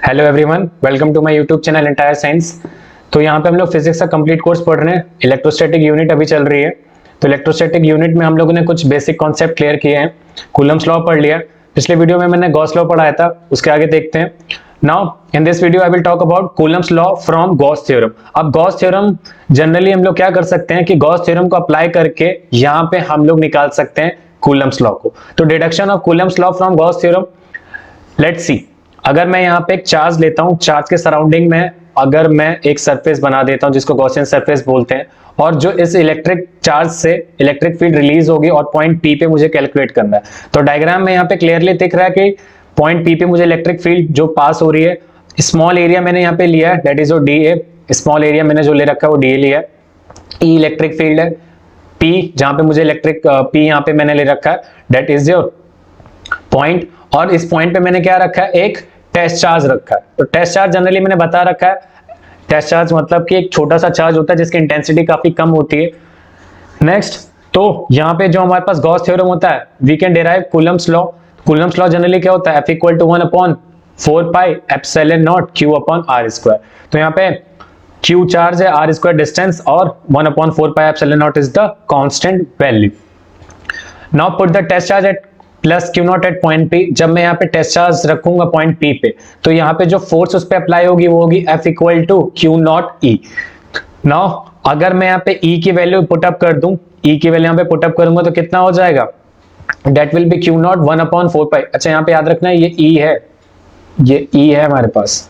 Hello everyone, welcome to my YouTube channel Entire Science. तो यहाँ पे हम लोग फिजिक्स का कंप्लीट कोर्स पढ़ रहे हैं। इलेक्ट्रोस्टैटिक यूनिट अभी चल रही है। तो इलेक्ट्रोस्टैटिक यूनिट में हम लोगों ने कुछ बेसिक कॉन्सेप्ट क्लियर किए हैं। कूलम्स लॉ पढ़ लिया। पिछले वीडियो में मैंने गॉस लॉ पढ़ाया था, उसके आगे देखते हैं। Now in this video I will talk about Coulomb's law from Gauss theorem. अब गॉस थ्योरम जनरली हम लोग क्या कर सकते हैं कि गॉस थ्योरम को अप्लाई करके यहाँ पे हम लोग निकाल सकते हैं कूलम्स लॉ को। तो deduction of Coulomb's law from Gauss theorem, let's see. अगर मैं यहाँ पे एक चार्ज लेता हूँ, चार्ज के सराउंडिंग में अगर मैं एक सरफेस बना देता हूँ जिसको गॉसियन सरफेस बोलते हैं, और जो इस इलेक्ट्रिक चार्ज से इलेक्ट्रिक फील्ड रिलीज होगी और पॉइंट पी पे मुझे कैलकुलेट करना है। तो डायग्राम में यहाँ पे क्लियरली दिख रहा है कि पॉइंट पी पे मुझे इलेक्ट्रिक फील्ड जो पास हो रही है, स्मॉल एरिया मैंने यहाँ पे लिया है, that is D A. Small area मैंने जो ले रखा है वो डी ए लिया है। ई इलेक्ट्रिक फील्ड है, पी जहां पे मुझे इलेक्ट्रिक पी यहाँ पे मैंने ले रखा है, दैट इज योर पॉइंट। और इस पॉइंट पे मैंने क्या रखा है, एक टेस्ट चार्ज रखा है। तो टेस्ट चार्ज जनरली मैंने बता रखा है, टेस्ट चार्ज मतलब कि एक छोटा सा चार्ज होता है जिसकी इंटेंसिटी काफी कम होती है। नेक्स्ट, तो यहाँ पे जो हमारे पास गॉस थ्योरम होता है, we can derive Coulomb's law. Coulomb's law generally क्या होता है, F equal to 1/4 pi epsilon naught Q upon R square. तो यहाँ पे Q चार्ज है, R स्क्वायर डिस्टेंस, और 1/4 pi epsilon naught is the constant value. Now put the test charge at plus Q naught at point P. जब मैं यहाँ पे test charge रखूंगा पॉइंट पी पे, तो यहाँ पे जो फोर्स उस पे अप्लाई होगी वो होगी F equal to Q naught E. Now अगर मैं यहाँ पे E की वैल्यू पुटअप कर दूं, E की वैल्यू यहाँ पे पुटअप करूंगा तो कितना हो जाएगा, that will be Q not 1/4 पाई। अच्छा यहाँ पे याद रखना है ये E है, ये E है हमारे पास।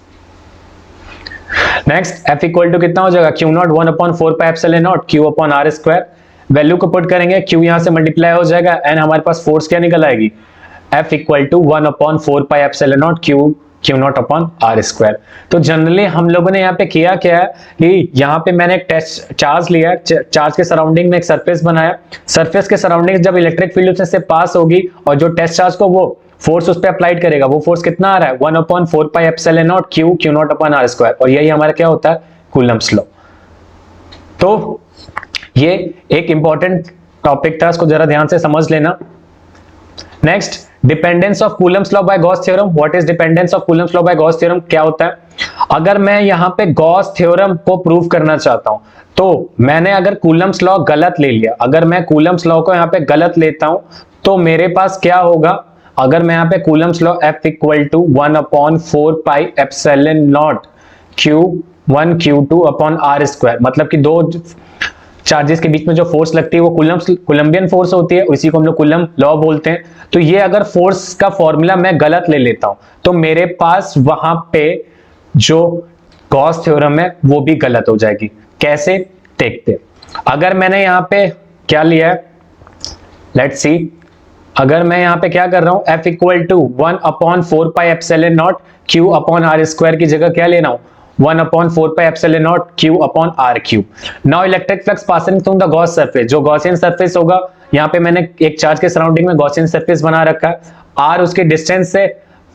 नेक्स्ट, F इक्वल टू कितना हो जाएगा, Q not 1/4 pi epsilon naught Q upon R square. Value को पुट करेंगे, Q यहां से मल्टीप्लाई हो जाएगा एंड हमारे पास फोर्स क्या निकल आएगी, F equal to 1/4 pi epsilon naught Q naught upon R square. तो जनरली हम लोगों ने यहाँ पे किया क्या है कि यहाँ पे मैंने एक टेस्ट चार्ज लिया, चार्ज के सराउंडिंग में एक सरफेस बनाया। सरफेस के सराउंडिंग जब इलेक्ट्रिक फील्ड उसमें से पास होगी और जो टेस्ट चार्ज को वो फोर्स उस पर अप्लाइड करेगा, वो फोर्स कितना आ रहा है, 1/4 pi epsilon naught Q naught upon R square. और यही हमारा क्या होता है, कूलम्स लॉ। तो ये एक इंपॉर्टेंट टॉपिक था, इसको जरा ध्यान से समझ लेना। Next, dependence of Coulomb's law by Gauss theorem. What is dependence of Coulomb's law by Gauss theorem, क्या होता है? अगर मैं यहाँ पे गॉस थ्योरम को प्रूव करना चाहता हूं, तो मैंने अगर कूलम्स लॉ गलत ले लिया, अगर मैं कूलम्स लॉ को यहाँ पे गलत लेता हूं, तो मेरे पास क्या होगा, अगर मैं यहाँ पे Coulomb's law F equal to 1/4 pi epsilon naught Q1 Q2 upon R square, मतलब कि दो चार्जेस के बीच में जो फोर्स लगती है वो कोलंबियन फोर्स होती है, इसी को हम लोग कूलम लॉ बोलते हैं। तो ये अगर फोर्स का फॉर्मूला मैं गलत ले लेता हूं, तो मेरे पास वहां पे जो गॉस थ्योरम है वो भी गलत हो जाएगी। कैसे, देखते हैं। अगर मैंने यहाँ पे क्या लिया है, लेट्स सी। अगर मैं यहाँ पे क्या कर रहा हूं, F equal to 1/4 pi epsilon naught Q upon R square की जगह क्या लेना हूं, 1/4 pi epsilon naught Q upon R cube. Now electric flux passing through the Gauss surface, जो गॉसियन सरफेस होगा, यहाँ पे मैंने एक चार्ज के सराउंडिंग में गॉसियन सरफेस बना रखा है। R उसके डिस्टेंस से,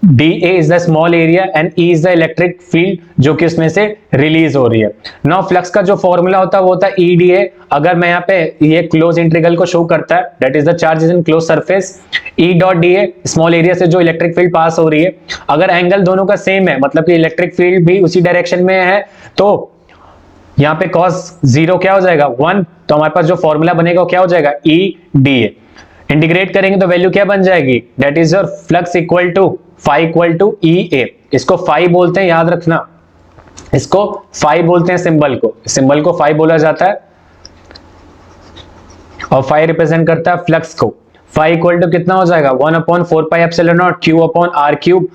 dA is the small area and E is the electric field जो कि उसमें से रिलीज हो रही है। नाउ फ्लक्स का जो फॉर्मूला होता है वो होता है EdA। अगर मैं यहाँ पे ये क्लोज इंटीग्रल को शो करता है, that is the charge is in close surface, E dot dA small area से जो इलेक्ट्रिक फील्ड पास हो रही है। अगर एंगल दोनों का सेम है, मतलब कि इलेक्ट्रिक फील्ड भी उसी डायरेक्शन में है, तो यहाँ पे cos 0 क्या हो जाएगा, 1। तो हमारे पास जो फॉर्मूला बनेगा वो क्या हो जाएगा, EdA। इंटीग्रेट करेंगे तो वैल्यू क्या बन जाएगी, that is your flux equal to phi equal to EA। इसको फाई बोलते हैं, याद रखना, इसको फाई बोलते हैं, सिंबल को फाई बोला जाता है, और फाई रिप्रेजेंट करता है फ्लक्स को। फाई इक्वल टू कितना हो जाएगा, 1/4 pi epsilon naught Q upon R cube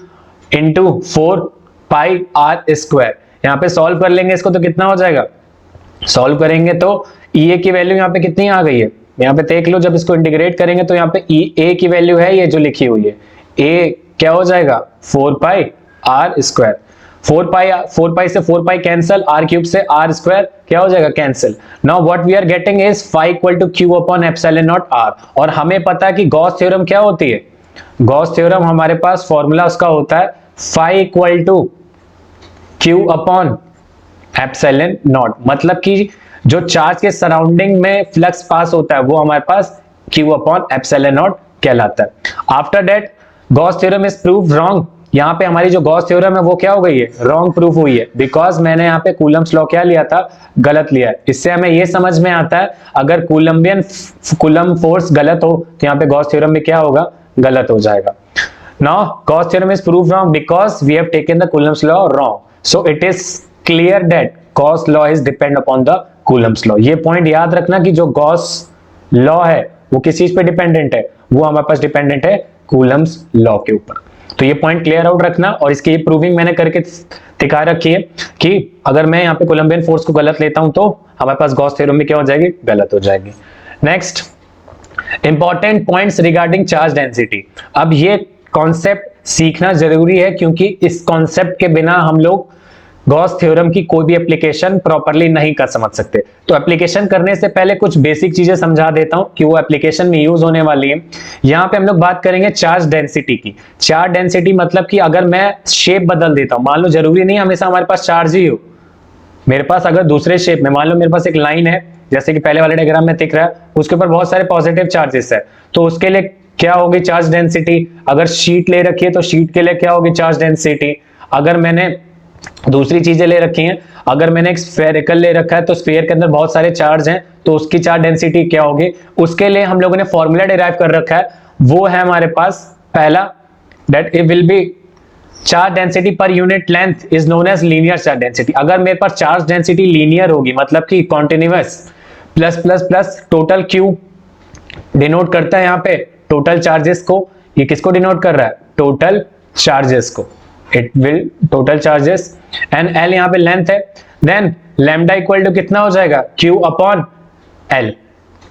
into 4 पाई R स्क्वायर। यहाँ पे सॉल्व कर लेंगे इसको तो कितना हो जाएगा, सॉल्व करेंगे तो EA की वैल्यू यहाँ पे कितनी आ गई है, यहाँ पे देख लो। जब इसको इंटीग्रेट करेंगे तो यहाँ पे EA की वैल्यू है ये जो लिखी हुई है, A क्या हो जाएगा, 4 पाई R स्क्वायर। 4 पाई से 4 पाई कैंसिल, R क्यूब से R स्क्वायर क्या हो जाएगा, cancel. Now what we are getting is phi equal to Q upon epsilon naught R। और हमें पता है कि गॉस थ्योरम क्या होती है, गॉस थ्योरम हमारे पास फॉर्मूला उसका होता है phi equal to Q upon epsilon naught, मतलब कि जो चार्ज के सराउंडिंग में फ्लक्स पास होता है वो हमारे पास Q अपॉन एप्सिलॉन नॉट कहलाता है। After that Gauss theorem is prove wrong यहाँ पे हमारी जो गॉस थ्योरम है वो क्या हो गई है, रॉन्ग प्रूफ हुई है, बिकॉज मैंने यहाँ पे कूलम्स लॉ क्या लिया था, गलत लिया है। इससे हमें ये समझ में आता है अगर कूलम फोर्स गलत हो तो यहाँ पे गॉस थ्योरम में क्या होगा, गलत हो जाएगा। Now Gauss theorem is proved wrong because we have taken the Coulomb's law wrong, so it is clear that Gauss law is depend upon the Coulomb's law. ये पॉइंट याद रखना कि जो गॉस लॉ है वो किस चीज पे डिपेंडेंट है, वो हमारे पास डिपेंडेंट है कूलम्स लॉ के ऊपर। तो ये पॉइंट क्लियर आउट रखना, और इसकी प्रूविंग मैंने करके दिखा रखी है कि अगर मैं यहाँ पे कोलंबियन फोर्स को गलत लेता हूं तो हमारे पास गॉस थ्योरम में क्या हो जाएगी, गलत हो जाएगी। Next, important points regarding charge density. अब ये कॉन्सेप्ट सीखना जरूरी है क्योंकि इस कॉन्सेप्ट के बिना हम लोग गॉस थ्योरम की कोई भी एप्लीकेशन प्रॉपर्ली नहीं कर समझ सकते। तो एप्लीकेशन करने से पहले कुछ बेसिक चीजें समझा देता हूं कि वो एप्लीकेशन में यूज होने वाली है। यहां पे हम लोग बात करेंगे चार्ज डेंसिटी की। चार्ज डेंसिटी मतलब कि अगर मैं शेप बदल देता हूं, मान लो जरूरी नहीं हमेशा हमारे पास चार्ज ही हो, मेरे पास अगर दूसरे शेप में, मान लो मेरे पास एक लाइन है जैसे कि पहले वाले डायग्राम में दिख रहा है, उसके ऊपर बहुत सारे पॉजिटिव चार्जेस है, तो उसके लिए क्या होगी चार्ज डेंसिटी। अगर शीट ले रखी है तो शीट के लिए क्या होगी चार्ज डेंसिटी। अगर मैंने दूसरी चीजें ले रखी हैं, अगर मैंने एक स्फेरिकल ले रखा है तो स्फीयर के अंदर बहुत सारे चार्ज हैं तो उसकी चार्ज डेंसिटी क्या होगी, उसके लिए हम लोगों ने फॉर्मूला डिराइव कर रखा है, वो है हमारे पास पहला, that it will be charge density per unit length is known as linear charge density. अगर मेरे पास चार्ज डेंसिटी लीनियर होगी मतलब कि continuous, plus plus plus total Q denote करता है यहाँ पे टोटल चार्जेस को, ये किसको डिनोट कर रहा है, टोटल चार्जेस को, it will total charges, and L यहाँ पे लेंथ है, देन लैम्डा इक्वल टू कितना हो जाएगा, Q upon L.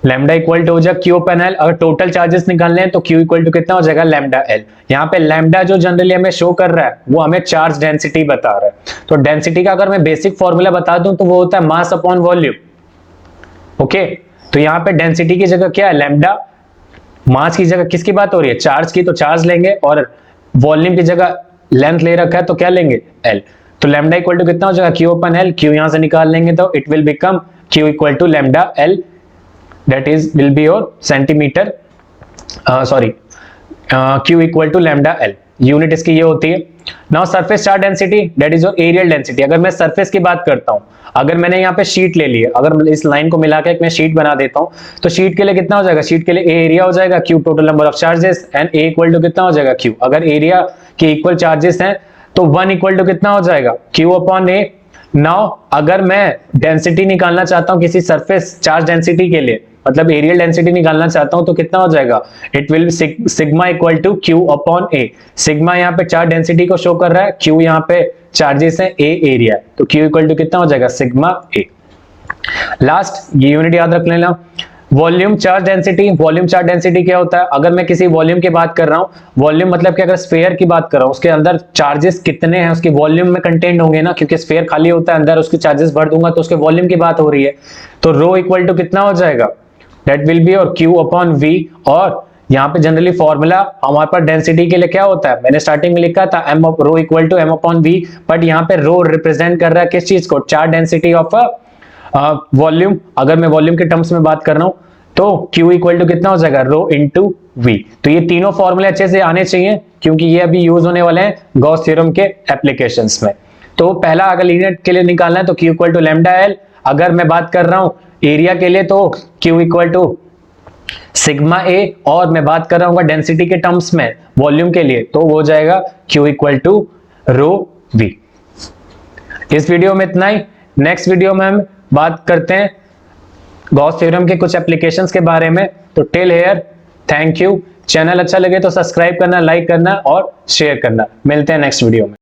Lambda equal to हो जाएगा क्यू अपॉन एल। अगर टोटल चार्जेस निकालने हैं तो क्यू इक्वल टू कितना हो जाएगा, लैम्डा एल। यहाँ पे लैम्डा जो जनरली हमें शो कर रहा है वो हमें चार्ज डेंसिटी बता रहा है। तो डेंसिटी का अगर मैं बेसिक फॉर्मूला बता दूं तो वो होता है मास अपॉन वॉल्यूम। ओके, तो यहाँ पे डेंसिटी की जगह क्या है, लैम्डा, मास की जगह किसकी बात हो रही है, चार्ज की, तो चार्ज लेंगे, और वॉल्यूम की जगह लेंथ ले रखा है तो क्या लेंगे, एल। तो लैम्डा इक्वल टू कितना हो जाएगा, क्यू अपॉन एल। क्यू यहां से निकाल लेंगे तो it will become Q equal to lambda L, that is will be your centimetre, sorry Q equal to lambda L, unit इसकी ये होती है। Now surface charge density that is your areal density. अगर मैं सरफेस की बात करता हूं, अगर मैंने यहाँ पे शीट ले ली है, अगर इस लाइन को मिला के मैं शीट बना देता हूं तो शीट के लिए कितना हो जाएगा, शीट के लिए ए एरिया हो जाएगा, Q total number of charges, and A equal to कितना हो जाएगा, क्यू। अगर एरिया के इक्वल चार्जेस हैं तो 1 इक्वल टू कितना हो जाएगा, क्यू अपॉन ए। नाउ अगर मैं डेंसिटी निकालना चाहता हूं किसी सरफेस चार्ज डेंसिटी के लिए, मतलब एरियल डेंसिटी निकालना चाहता हूं तो कितना हो जाएगा, it will sigma equal to Q upon A. Sigma यहाँ पे चार्ज डेंसिटी को शो कर रहा है, क्यू यहाँ पे चार्जेस है, ए एरिया, तो क्यू इक्वल टू कितना हो जाएगा, सिग्मा ए। लास्ट ये यूनिट याद रख लेना, volume charge density. Volume charge density क्या होता है, अगर मैं किसी वॉल्यूम की बात कर रहा हूँ, वॉल्यूम मतलब कि अगर स्फीयर की बात कर रहा हूँ उसके अंदर चार्जेस कितने हैं उसकी वॉल्यूम में कंटेंट होंगे ना, क्योंकि स्फीयर खाली होता है, अंदर उसके चार्जेस भर दूंगा तो उसके वॉल्यूम की बात हो रही है। तो रो इक्वल टू कितना हो जाएगा, दैट विल बी और क्यू अपॉन वी। और यहाँ पे जनरली फॉर्मूला हमारे पास डेंसिटी के लिए क्या होता है, मैंने स्टार्टिंग में लिखा था M rho equal to M upon V, but यहाँ पे रो रिप्रेजेंट कर रहा है किस चीज को, चार्ज डेंसिटी ऑफ वॉल्यूम। अगर मैं वॉल्यूम के टर्म्स में बात कर रहा हूं तो Q इक्वल टू कितना हो जाएगा, रो इंटू वी। तो ये तीनों फॉर्मूले अच्छे से आने चाहिए क्योंकि ये अभी यूज होने वाले हैं गॉस थ्योरम के एप्लीकेशंस में। तो पहला अगर लीनियर के लिए निकालना है तो Q equal to lambda L. अगर मैं बात कर रहा हूं एरिया के लिए तो Q इक्वल टू सिग्मा ए, और मैं बात कर रहा हूँ डेंसिटी के टर्म्स में वॉल्यूम के लिए तो वो हो जाएगा Q equal to rho V. इस वीडियो में इतना ही। नेक्स्ट वीडियो में हम बात करते हैं गॉस थ्योरम के कुछ एप्लीकेशंस के बारे में। तो till here, thank you. Channel अच्छा लगे तो सब्सक्राइब करना, लाइक करना और शेयर करना। मिलते हैं नेक्स्ट वीडियो में।